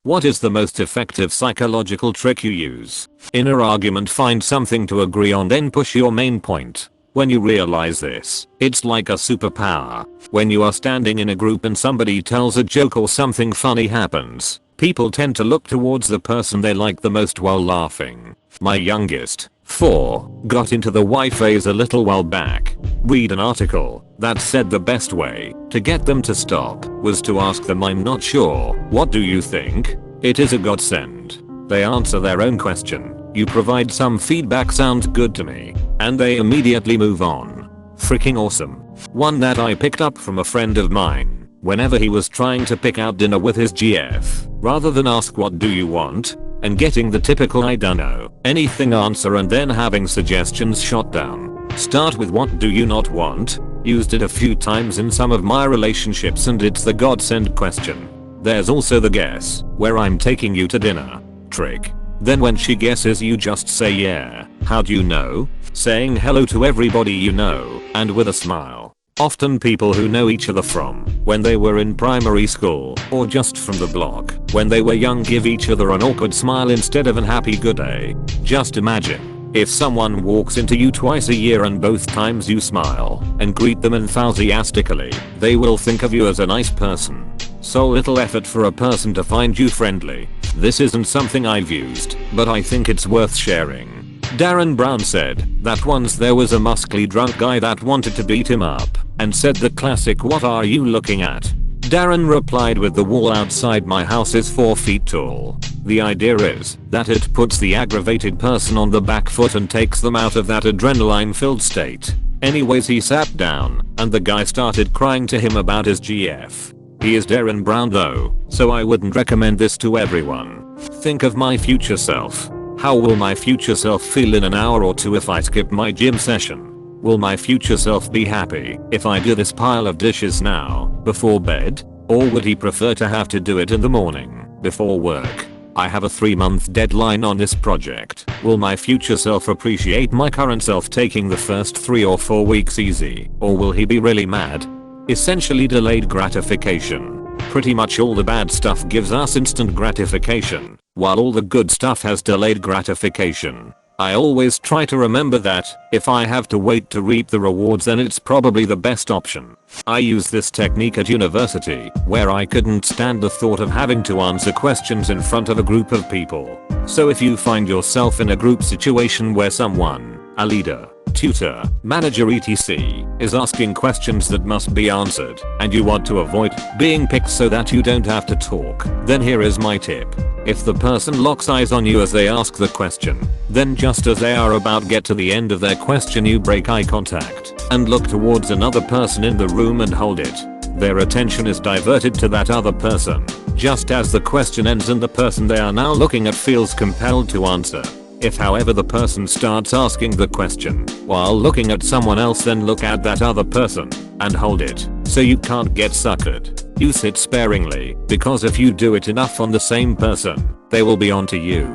What is the most effective psychological trick you use? In an argument, find something to agree on, then push your main point. When you realize this, it's like a superpower. When you are standing in a group and somebody tells a joke or something funny happens, people tend to look towards the person they like the most while laughing. My youngest, 4, got into the why phase a little while back. Read an article that said the best way to get them to stop was to ask them, "I'm not sure, what do you think?" It is a godsend. They answer their own question, you provide some feedback, sounds good to me, and they immediately move on. Freaking awesome. One that I picked up from a friend of mine. Whenever he was trying to pick out dinner with his GF, rather than ask what do you want, and getting the typical I dunno anything answer and then having suggestions shot down, start with what do you not want. Used it a few times in some of my relationships and it's the godsend question. There's also the guess where I'm taking you to dinner trick. Then when she guesses, you just say yeah. How do you know? Saying hello to everybody you know and with a smile. Often people who know each other from when they were in primary school or just from the block when they were young give each other an awkward smile instead of an happy good day. Just imagine if someone walks into you twice a year and both times you smile and greet them enthusiastically, they will think of you as a nice person. So little effort for a person to find you friendly. This isn't something I've used, but I think it's worth sharing. Darren Brown said that once there was a muscly drunk guy that wanted to beat him up and said the classic, "What are you looking at?" Darren replied with, "The wall outside my house is 4 feet tall." The idea is that it puts the aggravated person on the back foot and takes them out of that adrenaline filled state. Anyways, he sat down and the guy started crying to him about his GF. He is Darren Brown though, so I wouldn't recommend this to everyone. Think of my future self. How will my future self feel in an hour or two if I skip my gym session? Will my future self be happy if I do this pile of dishes now, before bed? Or would he prefer to have to do it in the morning, before work? I have a 3-month deadline on this project. Will my future self appreciate my current self taking the first 3 or 4 weeks easy? Or will he be really mad? Essentially delayed gratification. Pretty much all the bad stuff gives us instant gratification, while all the good stuff has delayed gratification. I always try to remember that if I have to wait to reap the rewards, then it's probably the best option. I used this technique at university where I couldn't stand the thought of having to answer questions in front of a group of people. So if you find yourself in a group situation where someone, a leader, tutor, manager etc. is asking questions that must be answered and you want to avoid being picked so that you don't have to talk, then here is my tip. If the person locks eyes on you as they ask the question, then just as they are about to get to the end of their question, you break eye contact and look towards another person in the room and hold it. Their attention is diverted to that other person just as the question ends and the person they are now looking at feels compelled to answer. If however the person starts asking the question while looking at someone else, then look at that other person and hold it so you can't get suckered. Use it sparingly, because if you do it enough on the same person, they will be onto you.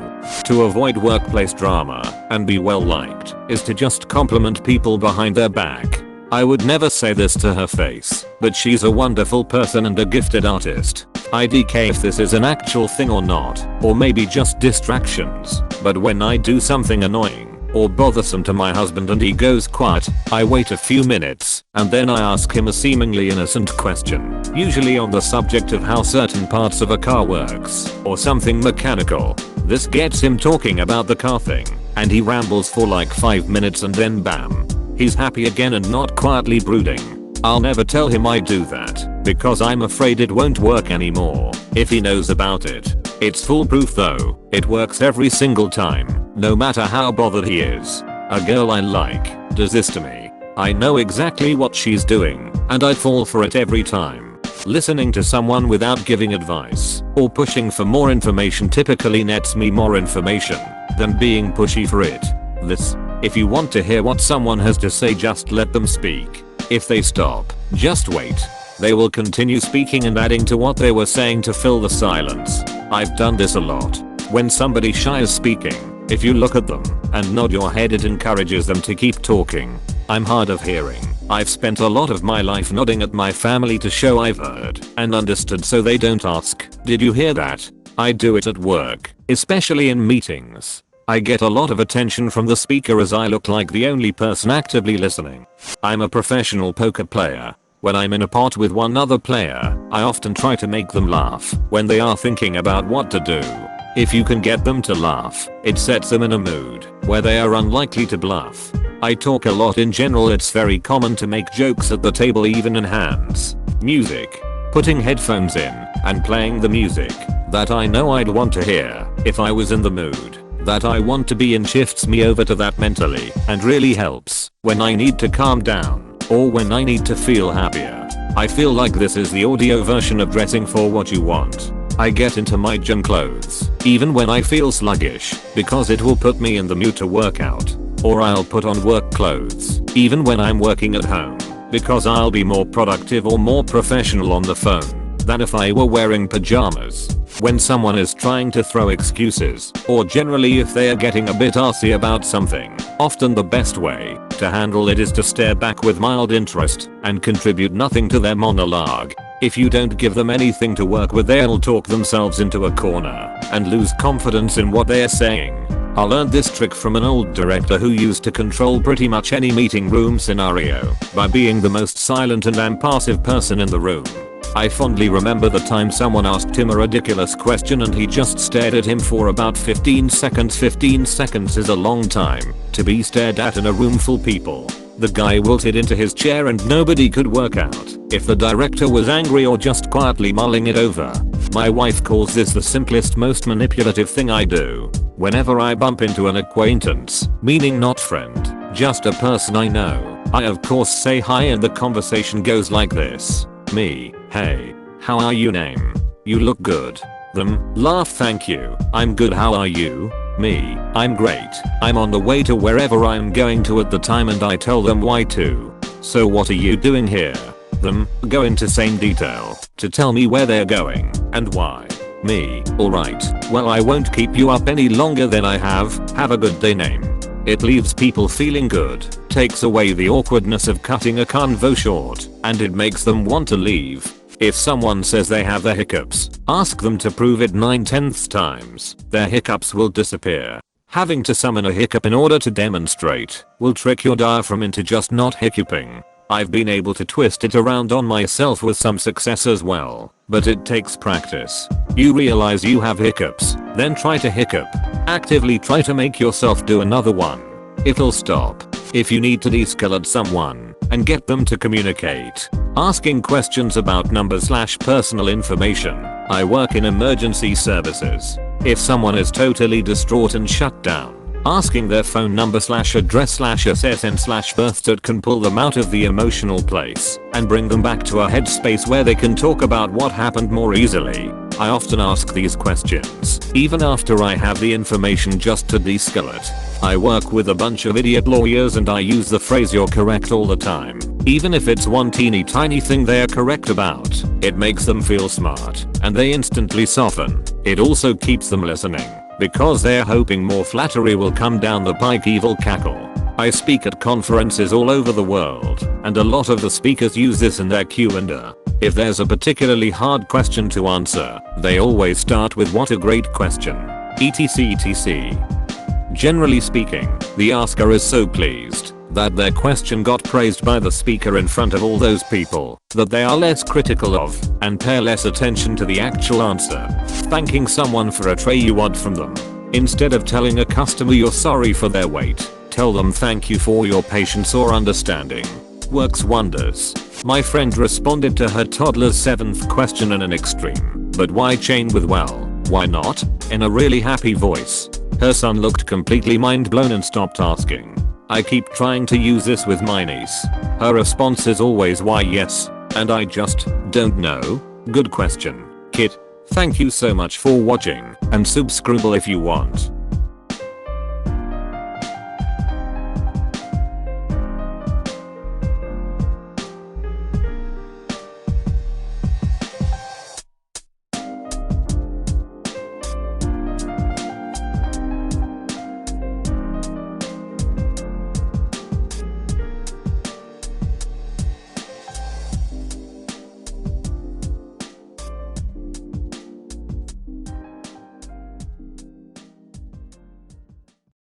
To avoid workplace drama and be well liked is to just compliment people behind their back. I would never say this to her face, but she's a wonderful person and a gifted artist. IDK if this is an actual thing or not, or maybe just distractions, but when I do something annoying or bothersome to my husband and he goes quiet, I wait a few minutes and then I ask him a seemingly innocent question, usually on the subject of how certain parts of a car works or something mechanical. This gets him talking about the car thing and he rambles for like 5 minutes and then bam, he's happy again and not quietly brooding. I'll never tell him I do that because I'm afraid it won't work anymore if he knows about it. It's foolproof though, it works every single time, no matter how bothered he is. A girl I like does this to me. I know exactly what she's doing and I fall for it every time. Listening to someone without giving advice or pushing for more information typically nets me more information than being pushy for it. If you want to hear what someone has to say, just let them speak. If they stop, just wait. They will continue speaking and adding to what they were saying to fill the silence. I've done this a lot. When somebody shy is speaking, if you look at them and nod your head, it encourages them to keep talking. I'm hard of hearing. I've spent a lot of my life nodding at my family to show I've heard and understood so they don't ask, "Did you hear that?" I do it at work, especially in meetings. I get a lot of attention from the speaker as I look like the only person actively listening. I'm a professional poker player. When I'm in a pot with one other player, I often try to make them laugh when they are thinking about what to do. If you can get them to laugh, it sets them in a mood where they are unlikely to bluff. I talk a lot in general. It's very common to make jokes at the table, even in hands. Music. Putting headphones in and playing the music that I know I'd want to hear if I was in the mood that I want to be in shifts me over to that mentally and really helps when I need to calm down or when I need to feel happier. I feel like this is the audio version of dressing for what you want. I get into my gym clothes even when I feel sluggish because it will put me in the mood to work out. Or I'll put on work clothes even when I'm working at home because I'll be more productive or more professional on the phone than if I were wearing pajamas. When someone is trying to throw excuses, or generally if they are getting a bit arsy about something, often the best way to handle it is to stare back with mild interest and contribute nothing to their monologue. If you don't give them anything to work with, they'll talk themselves into a corner and lose confidence in what they're saying. I learned this trick from an old director who used to control pretty much any meeting room scenario by being the most silent and impassive person in the room. I fondly remember the time someone asked him a ridiculous question and he just stared at him for about 15 seconds. 15 seconds is a long time to be stared at in a room full of people. The guy wilted into his chair and nobody could work out if the director was angry or just quietly mulling it over. My wife calls this the simplest, most manipulative thing I do. Whenever I bump into an acquaintance, meaning not friend, just a person I know, I of course say hi and the conversation goes like this. Me, hey, how are you? Name, you look good. Them, laugh, thank you, I'm good, how are you? Me, I'm great, I'm on the way to wherever I'm going to at the time and I tell them why too. So what are you doing here? Them, go into same detail to tell me where they're going and why. Me, alright, well I won't keep you up any longer than I have a good day. Name. It leaves people feeling good, takes away the awkwardness of cutting a convo short, and it makes them want to leave. If someone says they have the hiccups, ask them to prove it 9/10 times. Their hiccups will disappear. Having to summon a hiccup in order to demonstrate will trick your diaphragm into just not hiccuping. I've been able to twist it around on myself with some success as well, but it takes practice. You realize you have hiccups, then try to hiccup. Actively try to make yourself do another one. It'll stop. If you need to de-escalate someone and get them to communicate, asking questions about numbers/personal information. I work in emergency services. If someone is totally distraught and shut down, asking their phone number/address/SSN/birth can pull them out of the emotional place and bring them back to a headspace where they can talk about what happened more easily. I often ask these questions even after I have the information just to de-escalate. I work with a bunch of idiot lawyers and I use the phrase "you're correct" all the time. Even if it's one teeny tiny thing they are correct about, it makes them feel smart and they instantly soften. It also keeps them listening because they're hoping more flattery will come down the pike. Evil cackle. I speak at conferences all over the world and a lot of the speakers use this in their Q&A. If there's a particularly hard question to answer, they always start with "what a great question," etc. Generally speaking, the asker is so pleased that their question got praised by the speaker in front of all those people that they are less critical of and pay less attention to the actual answer. Thanking someone for a tray you ordered from them. Instead of telling a customer you're sorry for their wait, tell them thank you for your patience or understanding. Works wonders. My friend responded to her toddler's 7th question in an extreme "but why chain with well, why not?" in a really happy voice. Her son looked completely mind blown and stopped asking. I keep trying to use this with my niece. Her response is always "why yes," and I just don't know. Good question, kid. Thank you so much for watching and subscribe if you want.